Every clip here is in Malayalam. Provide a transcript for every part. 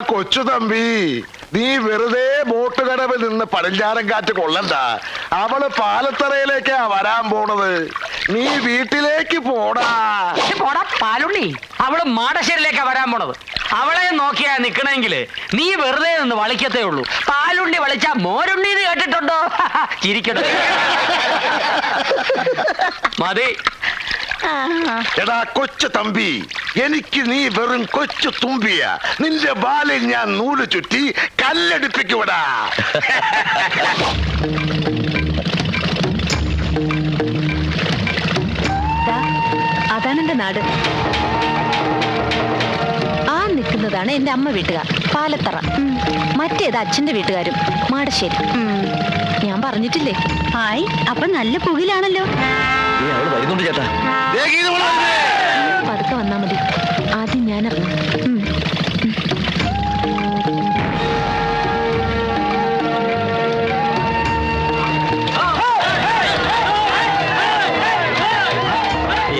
കൊച്ചു തമ്പി, നീ വെറുതെ ബോട്ട് കടവിൽ നിന്ന് പടിഞ്ഞാറൻ കാറ്റ് കൊള്ളണ്ട. അവള് പാലത്തറയിലേക്കാ വരാൻ പോണത്. നീ വീട്ടിലേക്ക് പോടാ. പോടാ പാലുണ്ണി, അവള് മാടശ്ശേരിയിലേക്കാ വരാൻ പോണത്. അവളെ നോക്കിയാ നിക്കണെങ്കില് നീ വെറുതെ നിന്ന് വളിക്കത്തേ ഉള്ളൂ. പാലുണ്ണി വളിച്ചാ മോരുണ്ണി എന്ന് കേട്ടിട്ടുണ്ടോ? ചിരിക്കട്ടെ. മതി. എടാ കൊച്ചു തമ്പി, എനിക്ക് നീ വെറും കൊച്ചു തുമ്പിയ. നിന്റെ ബാലിൽ ഞാൻ നൂല് ചുറ്റി കല്ലടിപ്പിക്കൂടാ. അതാണ് എന്റെ നാട്. ആ നിൽക്കുന്നതാണ് എന്റെ അമ്മ വീട്ടുകാർ, പാലത്തറ. മറ്റേത് അച്ഛന്റെ വീട്ടുകാരും, മാടശ്ശേരി. ഞാൻ പറഞ്ഞിട്ടില്ലേ? ഹായ്, അപ്പൊ നല്ല പുകിലാണല്ലോ. വരുന്നുണ്ട് ചേട്ടാ. പതുക്കെ വന്നാ മതി. ആദ്യം ഞാൻ ഇറങ്ങും.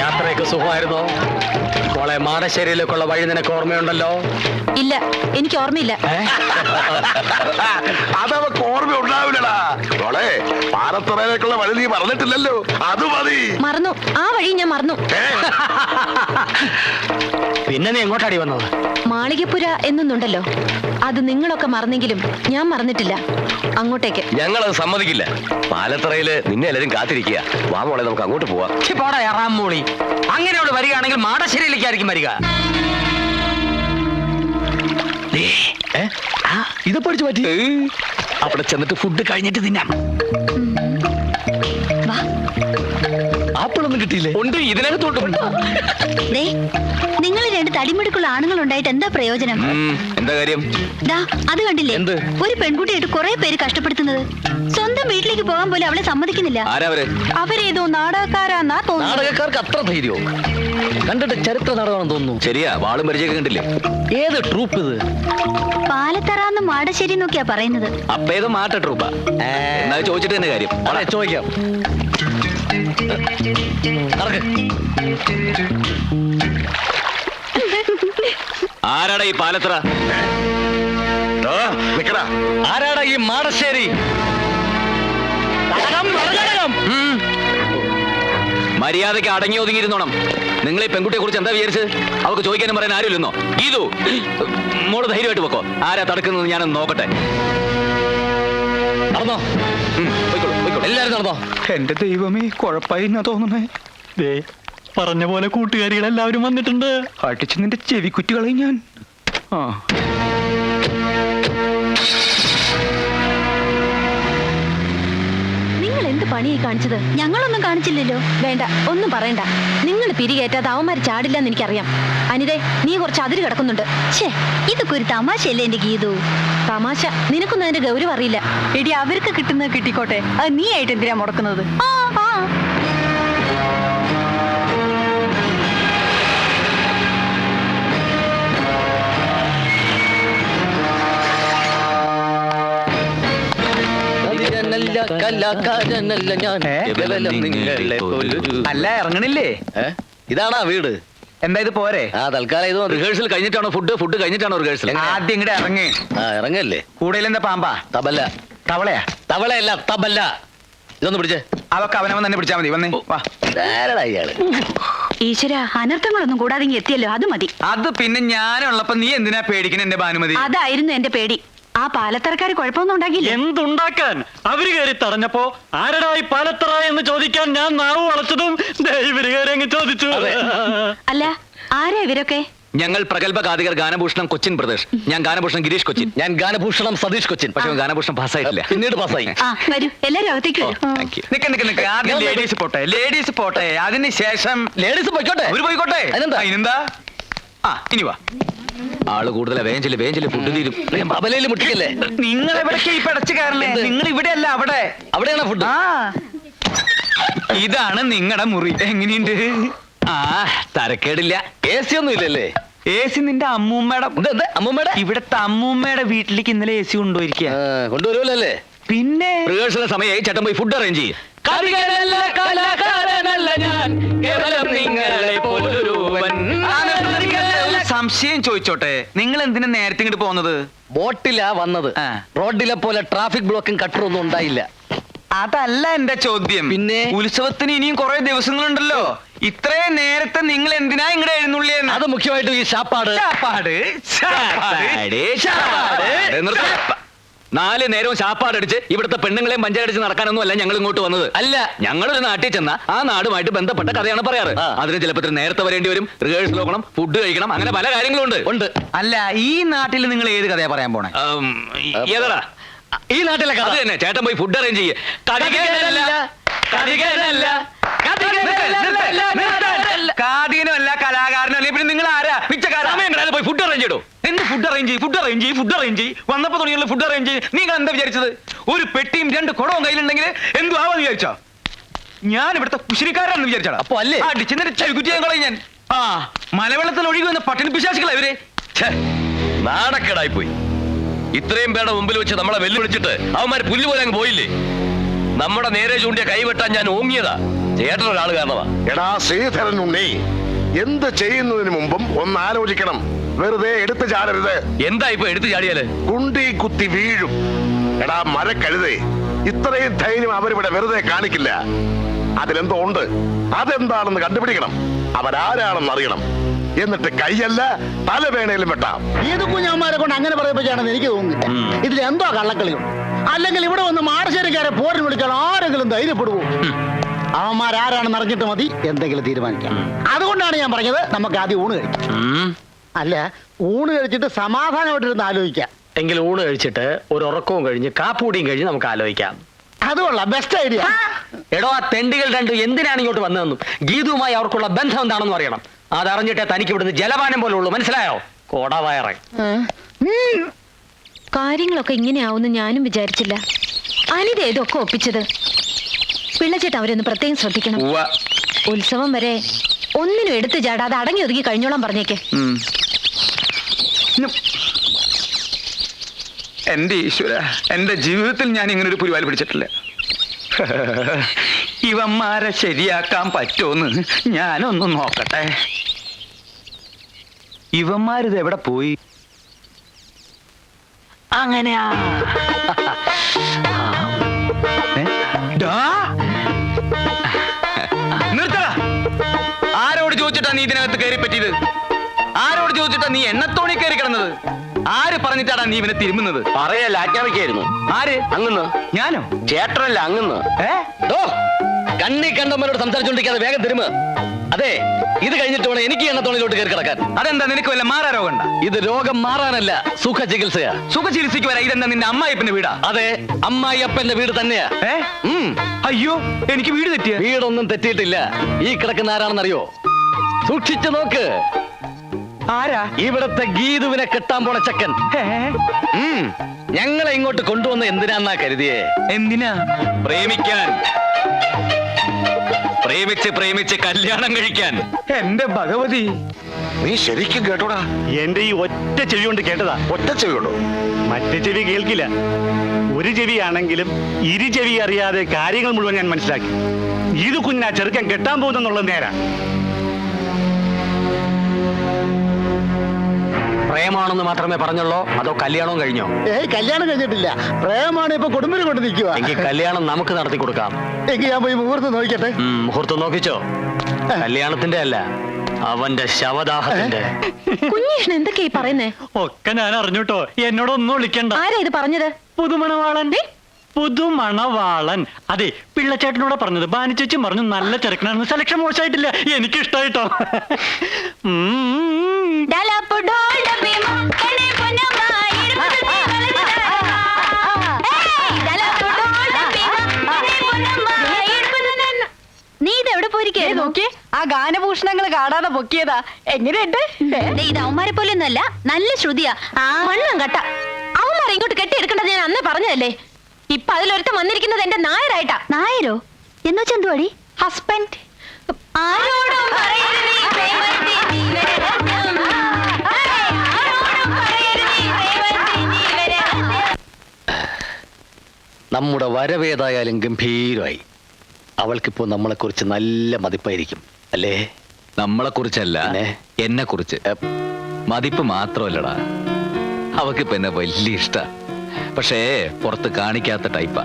യാത്രയൊക്കെ സുഖമായിരുന്നോ? മോളെ, മാടശ്ശേരിയിലേക്കുള്ള വഴി നിനക്ക് ഓർമ്മയുണ്ടല്ലോ? ഇല്ല, എനിക്ക് ഓർമ്മയില്ല. അതവക്ക് ഓർമ്മ ഉണ്ടാവില്ലടാ മോളെ. പാലത്തറയിലേക്കുള്ള വഴി നീ പറഞ്ഞിട്ടില്ലല്ലോ, അത് മതി. മറന്നു, ആ വഴി ഞാൻ മറന്നു. പിന്നെ നീ എങ്ങോട്ടാടി വന്നത്? മാളികപ്പുര എന്നൊന്നുണ്ടല്ലോ, അത് നിങ്ങളൊക്കെ മറന്നെങ്കിലും ഞാൻ മറന്നിട്ടില്ല. അങ്ങോട്ടേക്ക്. ഞങ്ങളത് സമ്മതിക്കില്ല. പാലത്തറയില് നിന്നെ എല്ലാരും കാത്തിരിക്കുക. വാ മോളെ, നമുക്ക് അങ്ങോട്ട് പോവാം. പോടാ എറാം മൂളി. അങ്ങനെ അവിടെ വരികയാണെങ്കിൽ മാടശ്ശേരിയിലേക്കായിരിക്കും വരിക. ഇത് പഠിച്ചു പറ്റി. അവിടെ ചെന്നിട്ട് ഫുഡ് കഴിഞ്ഞിട്ട് തിന്നാം. ആപ്പിളൊന്നും കിട്ടിയില്ലേ? ഉണ്ട്, ഇതിനകത്തോട്ടുണ്ട്. നിങ്ങൾ രണ്ട് തടിമിടുക്കുള്ള ആണുങ്ങൾ ഉണ്ടായിട്ട് എന്താ പ്രയോജനം? എന്താ കാര്യം? അത് കണ്ടില്ലേ? എന്ത്? ഒരു പെൺകുട്ടിയായിട്ട് കുറെ പേര് കഷ്ടപ്പെടുത്തുന്നത്. സ്വന്തം വീട്ടിലേക്ക് പോകാൻ പോലും അവളെ സമ്മതിക്കുന്നില്ല. ആരാവര്? അവരേതോ നാടകക്കാരാന്നാ തോന്നുന്നു. നാടകക്കാർക്ക് അത്ര ധൈര്യമോ? കണ്ടിട്ട് ചരിത്ര നാടകമാണെന്ന് തോന്നുന്നു. ശരിയാ, വാളും പരിചയൊക്കെ കണ്ടില്ലേ? ഏത് ട്രൂപ്പ് ഇത്? പാലത്തറാന്ന് മാടശ്ശേരി എന്നൊക്കെയാ പറയുന്നത്. അപ്പൊ ഏത് മാട്ട ട്രൂപ്പാ? എന്നാ ചോദിച്ചിട്ട് തന്നെ കാര്യം. ചോദിക്കാം. ആരാടാ ഈ പാലത്തറ? ആരാടാ ഈ മാടശ്ശേരി? മര്യാദയ്ക്ക് അടങ്ങി ഒതുങ്ങിയിരുന്നോണം. നിങ്ങൾ ഈ പെൺകുട്ടിയെ കുറിച്ച് എന്താ വിചാരിച്ചത്? അവർക്ക് ചോദിക്കാനും പറയാൻ ആരുമില്ലെന്നോ? ഇതു മോള് ധൈര്യമായിട്ട് വെക്കോ. ആരാ തടുക്കുന്നത് ഞാനൊന്ന് നോക്കട്ടെ. നടന്നോ? എല്ലാരും നടന്നോ? എന്റെ ദൈവമേ, കുഴപ്പമായി തോന്നണേ. ദേ പറഞ്ഞ പോലെ കൂട്ടുകാരികളെല്ലാവരും വന്നിട്ടുണ്ട്. അടിച്ച് നിന്റെ ചെവിക്കുറ്റികളെ ഞാൻ. നിങ്ങൾ എന്ത് പണിയായി കാണിച്ചത്? ഞങ്ങളൊന്നും കാണിച്ചില്ലല്ലോ. വേണ്ട, ഒന്നും പറയണ്ട. നിങ്ങൾ പിരികേറ്റാതെ അവന്മാർ ചാടില്ലെന്ന് എനിക്കറിയാം. അനിതേ, നീ കുറച്ച് അതിര് കിടക്കുന്നുണ്ട്. ഛേ, ഇതൊക്കെ ഒരു തമാശയല്ലേ എന്റെ ഗീതു? തമാശ? നിനക്കൊന്നും അതിന്റെ ഗൗരവം അറിയില്ല. എടി, അവർക്ക് കിട്ടുന്നത് കിട്ടിക്കോട്ടെ. അത് നീ ആയിട്ട് എന്തിനാ മുടക്കുന്നത്? അല്ല, ഇറങ്ങണില്ലേ? ഇതാണാ വീട്? എന്താ ഇത് പോരെ? തൽക്കാലം ഇത് റിഹേഴ്സൽ കഴിഞ്ഞിട്ടാണോ ഫുഡ് കഴിഞ്ഞിട്ടാണോ റിഹേഴ്സൽ? ആദ്യം ഇങ്ങടെ ഇറങ്ങി. ഇറങ്ങല്ലേ? കൂടുതൽ എന്താ പാമ്പാ? തബല. തവളയാ? തവളയല്ല, തബല്ല. ഇതൊന്ന് പിടിച്ചേ. അതൊക്കെ അവനവൻ തന്നെ പിടിച്ചാ മതി. വന്നേ, വാ. ഇയാള് ഈശ്വര, അനർത്ഥങ്ങളൊന്നും കൂടാതെ എത്തിയല്ലോ, അത് മതി. അത് പിന്നെ ഞാനുള്ളപ്പോ നീ എന്തിനാ പേടിക്കണ എന്റെ ഭാനുമതി? അതായിരുന്നു എന്റെ പേടി. ആ പാലത്തറക്കാര് കുഴപ്പമൊന്നും ഉണ്ടാക്കില്ല. എന്തുണ്ടാക്കാൻ? അവര് കയറി തടഞ്ഞപ്പോ ആരടാ ഈ പാലത്തറ എന്ന് ചോദിക്കാൻ ഞാൻ നാവ് വളച്ചതും ഇവര് കയറി അങ്ങ് ചോദിച്ചു. അല്ല, ആരാ ഇവരൊക്കെ? ഞങ്ങൾ പ്രഗത്ഭ ഗാതികർ ഗാനഭൂഷണം കൊച്ചിൻ പ്രദേശ്. ഞാൻ ഗാനഭൂഷണം ഗിരീഷ് കൊച്ചിൻ. ഞാൻ ഗാനഭൂഷണം സതീഷ് കൊച്ചിൻ. പക്ഷെ ഗാനഭൂഷണം പാസ്സായിട്ടില്ല, പിന്നീട് പാസ്സായി. വരൂ, എല്ലാരും അകത്തേക്ക് വരൂ. നിക്ക് ആദ്യം ലേഡീസ് പോട്ടെ. അതിനുശേഷം ലേഡീസ് പോയിക്കോട്ടെ. അവര് പോയിക്കോട്ടെ. അതിനെന്താ? ഇനി വാ. ആള് കൂടുതലാ. വേഞ്ചല് ഫുഡ് തീരും. അബലയിൽ മുട്ടിക്കല്ലേ? നിങ്ങൾ എവിടേക്കാ ഈ പടച്ചു കയറണേ? നിങ്ങൾ ഇവിടെ അല്ല, അവിടെ. അവിടെയാണോ ഫുഡ്? ഇതാണ് നിങ്ങളുടെ മുറി. എങ്ങനെയുണ്ട്? തരക്കേടില്ല. AC ഒന്നും ഇല്ലല്ലേ? AC നിന്റെ അമ്മൂമ്മയുടെ. അമ്മൂമ്മയുടെ? ഇവിടത്തെ അമ്മൂമ്മയുടെ വീട്ടിലേക്ക് ഇന്നലെ AC കൊണ്ടുപോയിരിക്കുക. കൊണ്ടുവരുമല്ലേ? പിന്നെ റിഹേഴ്സൽ സമയമായി. ചേട്ടൻ പോയി ഫുഡ് അറേഞ്ച് ചെയ്യും. സംശയം സംശയം ചോദിച്ചോട്ടെ, നിങ്ങൾ എന്തിനാ നേരത്തെ ഇങ്ങോട്ട് പോകുന്നത്? ബോട്ടിലാ വന്നത്. ആ. റോഡിലെ പോലെ ട്രാഫിക് ബ്ലോക്കും കട്ടറൊന്നും ഉണ്ടായില്ല. അതല്ല എന്റെ ചോദ്യം. പിന്നെ? ഉത്സവത്തിന് ഇനിയും കുറെ ദിവസങ്ങളുണ്ടല്ലോ. ഇത്രയും നേരത്തെ നിങ്ങൾ എന്തിനാ ഇങ്ങടെ എഴുന്നള്ളിയെന്ന്? അത് മുഖ്യമായിട്ടും ഈ ശാപ്പാട്. ചാപ്പാട്, ചാപ്പാട്, ചാപ്പാട്. 4 നേരവും ശാപ്പാടടിച്ച് ഇവിടുത്തെ പെണ്ണുങ്ങളെയും പഞ്ചായടിച്ച് നടക്കാനൊന്നും അല്ല ഞങ്ങൾ ഇങ്ങോട്ട് വന്നത്. അല്ല, ഞങ്ങളൊരു നാട്ടിൽ ചെന്ന ആ നാടുമായിട്ട് ബന്ധപ്പെട്ട കഥയാണ് പറയാറ്. അതിന് ചിലപ്പോൾ നേരത്തെ വരേണ്ടി വരും, റിഹേഴ്സൽ നോക്കണം, ഫുഡ് കഴിക്കണം, അങ്ങനെ പല കാര്യങ്ങളും ഉണ്ട്. അല്ല, ഈ നാട്ടിൽ നിങ്ങൾ ഏത് കഥയാ പറയാൻ പോണേ? ഏതാ ഈ നാട്ടിലെ കഥ തന്നെ. ചേട്ടൻ പോയി ഫുഡ് അറേഞ്ച് ചെയ്യേ. കാതീനല്ല, കലാകാരനല്ല, പിന്നെ നിങ്ങൾ ആരാ? പിച്ചക്കാരൻ പോയി ഫുഡ് അറേഞ്ച് ചെയ്തോ. എന്ത് ഫുഡ് അറേഞ്ച് ചെയ്യും? ഫുഡ് അറേഞ്ച് ചെയ്യും, ഫുഡ് അറേഞ്ച് ചെയ്യും. വന്നപ്പോ തുടങ്ങിയുള്ള ഫുഡ് അറേഞ്ച് ചെയ്യും. നിങ്ങൾ എന്താ വിചാരിച്ചത്? ഒരു പെട്ടിയും 2 കുടവും കയ്യിലുണ്ടെങ്കിൽ എന്തു ആവാന്ന് വിചാരിച്ചോ? ഞാൻ ഇവിടുത്തെ കുശിനിക്കാരാണെന്ന് വിചാരിച്ചാ? അപ്പൊ അല്ലേ അടിച്ചെന്നിട്ട് ചവിക്കുറ്റിയാൻ കളയും ഞാൻ. ആ മലവെള്ളത്തിൽ ഒഴുകി വന്ന പട്ടിണി പിശാചികളാ ഇവര്. നാണക്കേടായി പോയി. ഇത്രയും പേരുടെ മുമ്പിൽ വെച്ച് നമ്മളെ വെല്ലുവിളിച്ചിട്ട് അവന്മാര് പുല്ല് പോലെ അങ്ങ് പോയില്ലേ? നമ്മുടെ നേരെ ചൂണ്ടിയ കൈവെട്ടാൻ ഞാൻ ഓങ്ങിയതാ ചേട്ടനൊരാള് കാരണമാ. എടാ ശ്രീധരൻ ഉണ്ണി, എന്ത് ചെയ്യുന്നതിന് മുമ്പും ഒന്ന് ആലോചിക്കണം. വെറുതെ എടുത്തു ചാടരുത്. എന്താ ഇപ്പൊ എടുത്തു ചാടിയാല്? കുണ്ടി കുത്തി വീഴും. എടാ മരക്കഴുതേ, ഇത്രയും ധൈര്യം അവരിവിടെ വെറുതെ കാണിക്കില്ല. അതിലെന്തോ ഉണ്ട്. അതെന്താണെന്ന് കണ്ടുപിടിക്കണം. അവരാരാണെന്ന് അറിയണം. എന്നിട്ട് കൈയല്ല തല വേണേലും വെട്ടാം. ഇത് കുഞ്ഞന്മാരെ കൊണ്ട് അങ്ങനെ പറയിപ്പിച്ചാണെന്ന് എനിക്ക് തോന്നുന്നില്ല. ഇതിൽ എന്തോ കള്ളക്കളിയുണ്ട്. അല്ലെങ്കിൽ ഇവിടെ വന്ന് മാടശ്ശേരിക്കാരെ പോരിന് വിളിച്ചാൽ ആരെങ്കിലും ധൈര്യപ്പെടുവോ? അവന്മാരാരാണെന്ന് അറിഞ്ഞിട്ട് മതി എന്തെങ്കിലും തീരുമാനിക്കാം. അതുകൊണ്ടാണ് ഞാൻ പറഞ്ഞത് നമുക്ക് ആദ്യം ഊണ് കഴിക്കാം. അല്ല, ഊണ് കഴിച്ചിട്ട് സമാധാനമായിട്ടിരുന്ന് ആലോചിക്കാം. എങ്കിൽ ഊണ് കഴിച്ചിട്ട് ഒരു ഉറക്കവും കഴിഞ്ഞ് കാപ്പൂടിയും കഴിഞ്ഞ് നമുക്ക് ആലോചിക്കാം. അതുകൊള്ളാം, ബെസ്റ്റ് ഐഡിയ. എടോ, ആ തെണ്ടികൾ രണ്ടും എന്തിനാണ് ഇങ്ങോട്ട് വന്നതെന്നും ഗീതുവുമായി അവർക്കുള്ള ബന്ധം എന്താണെന്നും അറിയണം. അതറിഞ്ഞിട്ടേ തനിക്ക് ഇവിടുന്ന് ജലപാനം പോലെ ഉള്ളൂ. മനസ്സിലായോ? കോടവയറ. കാര്യങ്ങളൊക്കെ ഇങ്ങനെയാവുമെന്ന് ഞാനും വിചാരിച്ചില്ല. അനിത ഇതൊക്കെ ഒപ്പിച്ചത്. പിള്ളച്ചേട്ട അവരൊന്ന് പ്രത്യേകം ശ്രദ്ധിക്കണം. ഉത്സവം വരെ ഒന്നിനും എടുത്തു ചാടാതെ അടങ്ങി ഒതുങ്ങി കഴിഞ്ഞോളാം പറഞ്ഞേക്ക്. എന്റെ ഈശ്വര, എന്റെ ജീവിതത്തിൽ ഞാൻ ഇങ്ങനെ ഒരു പുരിവാല് പിടിച്ചിട്ടില്ല. ഇവന്മാരെ ശരിയാക്കാൻ പറ്റുമെന്ന് ഞാനൊന്ന് നോക്കട്ടെ. ഇവന്മാരിത് എവിടെ പോയി? അങ്ങനെയാ. നിർത്തടാ. ആരോട് ചോദിച്ചിട്ടാ നീ ഇതിനകത്ത് കയറി പറ്റിയത്? ആരോട് ചോദിച്ചിട്ടാ നീ എണ്ണത്തോണി കയറി കിടന്നത്? ആര് പറഞ്ഞിട്ടാടാ നീ ഇവനെ തിരുമുന്നത്? പറയല്ല, ആജ്ഞാപിക്കായിരുന്നു. ആര്? അങ്ങന്ന്. ഞാനോ? ചേട്ടനല്ല, അങ്ങന്ന്. കണ്ണി കണ്ടവരോട് സംസാരിച്ചോണ്ടിരിക്കാതെ വേഗം തിരുമ. അതെ, ഇത് കഴിഞ്ഞിട്ട് വേണം എനിക്ക് എണ്ണത്തോണിലോട്ട് കയറി കിടക്കാൻ. അതെന്താ, നിനക്ക് വല്ല മാറാ രോഗം ഉണ്ടാ? ഇത് രോഗം മാറാനല്ല, സുഖ ചികിത്സയാ. സുഖ ചികിത്സയ്ക്ക് വരാ. ഇതെന്താ നിന്റെ അമ്മായിപ്പന്റെ വീടാ? അതെ, അമ്മായി അപ്പന്റെ വീട് തന്നെയാ. അയ്യോ, എനിക്ക് വീട് തെറ്റിയ? വീടൊന്നും തെറ്റിയിട്ടില്ല. ഈ കിടക്കുന്ന ആരാണെന്നറിയോ? സൂക്ഷിച്ചു നോക്ക്. ആരാ? ഇവിടത്തെ ഗീതുവിനെ കെട്ടാൻ പോണ ചക്കൻ. ഞങ്ങളെ ഇങ്ങോട്ട് കൊണ്ടുവന്ന എന്തിനാന്നാ കരുതിയേ? എന്തിനാ? പ്രേമിക്കാൻ. പ്രേമിച്ച് കല്യാണം കഴിക്കാൻ. എന്റെ ഭഗവതി, നീ ശരിക്കും കേട്ടോടാ? എന്റെ ഈ ഒറ്റ ചെവി കൊണ്ട് കേട്ടതാ. ഒറ്റ ചെവിയുണ്ടോ? മറ്റേ ചെവി കേൾക്കില്ല. ഒരു ചെവിയാണെങ്കിലും ഇരു ചെവി അറിയാതെ കാര്യങ്ങൾ മുഴുവൻ ഞാൻ മനസ്സിലാക്കി. ഇത് കുഞ്ഞാ ചെറുക്കൻ കെട്ടാൻ പോകുന്നെന്നുള്ളത് നേരാ. പ്രേമാണെന്ന് മാത്രമേ പറഞ്ഞുള്ളൂ, അതോ കല്യാണവും കഴിഞ്ഞോ? കല്യാണം കഴിഞ്ഞിട്ടില്ല. പ്രേമാണ് ഇപ്പൊ കുടുംബം കൊണ്ട് നിൽക്കുക. എങ്കിൽ കല്യാണം നമുക്ക് നടത്തി കൊടുക്കാം. എങ്കിൽ ഞാൻ പോയി മുഹൂർത്തം നോക്കിക്കട്ടെ. മുഹൂർത്തം നോക്കിച്ചോ? കല്യാണത്തിന്റെ അല്ല, അവന്റെ ശവദാഹത്തിന്റെ. കുഞ്ഞീഷ്ണ എന്തൊക്കെയാ പറയുന്നേ? ഒക്കെ ഞാൻ അറിഞ്ഞൂട്ടോ. എന്നോടൊന്നും വിളിക്കണ്ട. ആരാ ഇത് പറഞ്ഞത്? പുതുമണവാളൻ. പുതുമണവാളൻ. അതെ, പിള്ളച്ചേട്ടനോട് പറഞ്ഞത്. ബാനിച്ചേച്ചി പറഞ്ഞു നല്ല ചെറുക്കനാണെന്ന്. സെലക്ഷൻ മോശമായിട്ടില്ല, എനിക്ക് ഇഷ്ടായിട്ടോ. നീ ഇതെവിടെ പോയിരിക്കുന്നു? നോക്കി, ആ ഗാനഭൂഷണങ്ങൾ കാണാതെ പൊക്കിയതാ. എങ്ങനെയുണ്ട്? ഇത് അവന്മാരെ പോലെ ഒന്നല്ല, നല്ല ശ്രുതിയാ. മണ്ണും കട്ട. അവന്മാരെ ഇങ്ങോട്ട് കെട്ടിയെടുക്കേണ്ടത് ഞാൻ അന്നേ പറഞ്ഞതല്ലേ. ഇപ്പൊ അതിലൊരുത്തം വന്നിരിക്കുന്നത് എന്റെ നായരായിട്ടാ. നായരോ എന്ന് വെച്ചാ എന്തുവാടി? ഹസ്ബൻഡ്. ആരോടും പറയരുത് നീ പ്രേമത്തിൽ ജീവരഹസ്യം. ആരോടും പറയരുത് നീ പ്രേമത്തിൽ ജീവരഹസ്യം. നമ്മുടെ വരവേതായാലും ഗംഭീരമായി. അവൾക്കിപ്പോ നമ്മളെ കുറിച്ച് നല്ല മതിപ്പായിരിക്കും അല്ലേ? നമ്മളെ കുറിച്ചല്ല, പിന്നെ? എന്നെ കുറിച്ച്. മതിപ്പ് മാത്രമല്ലടാ, അവക്ക് പിന്നെ വലിയ ഇഷ്ട. പക്ഷേ പുറത്ത് കാണിക്കാത്ത ടൈപ്പാ.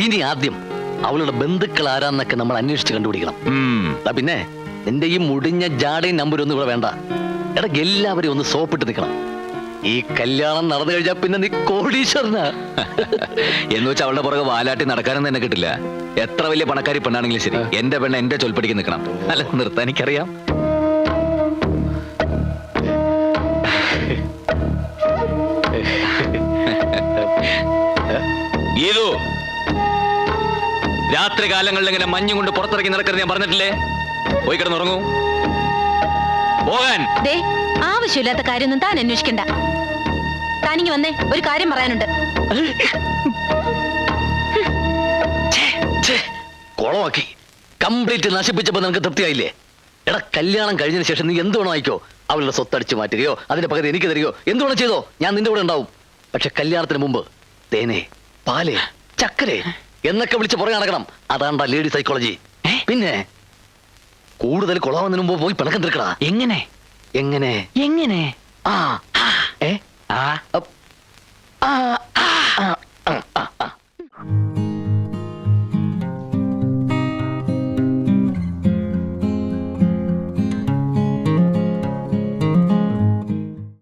ഇനി ആദ്യം അവളുടെ ബന്ധുക്കൾ ആരാന്നൊക്കെ നമ്മൾ അന്വേഷിച്ച് കണ്ടുപിടിക്കണം. പിന്നെ നിന്റെ ഈ മുടിഞ്ഞ ജാടയും നമ്പരൊന്നും ഇവിടെ വേണ്ട. എടാ, എല്ലാവരും ഒന്ന് സോപ്പിട്ട് നിൽക്കണം. ഈ കല്യാണം നടന്നു കഴിഞ്ഞാൽ പിന്നെ നീ കോടീശ്വരനാ. എന്ന് വെച്ചാൽ അവളുടെ പുറകെ വാലാട്ടി നടക്കാനൊന്നും തന്നെ കിട്ടില്ല. എത്ര വലിയ പണക്കാരി പെണ്ണാണെങ്കിലും ശരി, എന്റെ പെണ്ണ് എന്റെ ചൊൽപ്പടിക്ക് നിൽക്കണം. അല്ല, നിർത്താൻ എനിക്കറിയാം. ഗീതു, രാത്രി കാലങ്ങളിൽ ഇങ്ങനെ മഞ്ഞും കൊണ്ട് പുറത്തിറങ്ങി നടക്കരുത് ഞാൻ പറഞ്ഞിട്ടില്ലേ? പോയി കിടന്നുറങ്ങൂ. പോകാൻ. ദേ, ആവശ്യമില്ലാത്ത കാര്യമൊന്നും താൻ അന്വേഷിക്കണ്ട. താനിങ്ങി വന്നേ, ഒരു കാര്യം പറയാനുണ്ട്. കുളമാക്കി കംപ്ലീറ്റ് നശിപ്പിച്ചപ്പോ നിനക്ക് തൃപ്തിയായില്ലേ? എടാ, കല്യാണം കഴിഞ്ഞതിന് ശേഷം നീ എന്ത് വേണോ ആയിക്കോ. അവളുടെ സ്വത്തടിച്ചു മാറ്റുകയോ അതിന്റെ പകുതി എനിക്ക് തരികയോ എന്ത് വേണം ചെയ്തോ, ഞാൻ നിന്റെ കൂടെ ഉണ്ടാവും. പക്ഷെ കല്യാണത്തിന് മുമ്പ് തേനെ, പാല്, ചക്കരെ എന്നൊക്കെ വിളിച്ച് പുറകെ നടക്കണം. അതാണ്ടാ ലേഡി സൈക്കോളജി. പിന്നെ കൂടുതൽ കുളാവുന്നതിന് മുമ്പ് പോയി പിണക്കം തീർക്കടാ. എങ്ങനെ എങ്ങനെ എങ്ങനെ ആ ഏ ആ ആ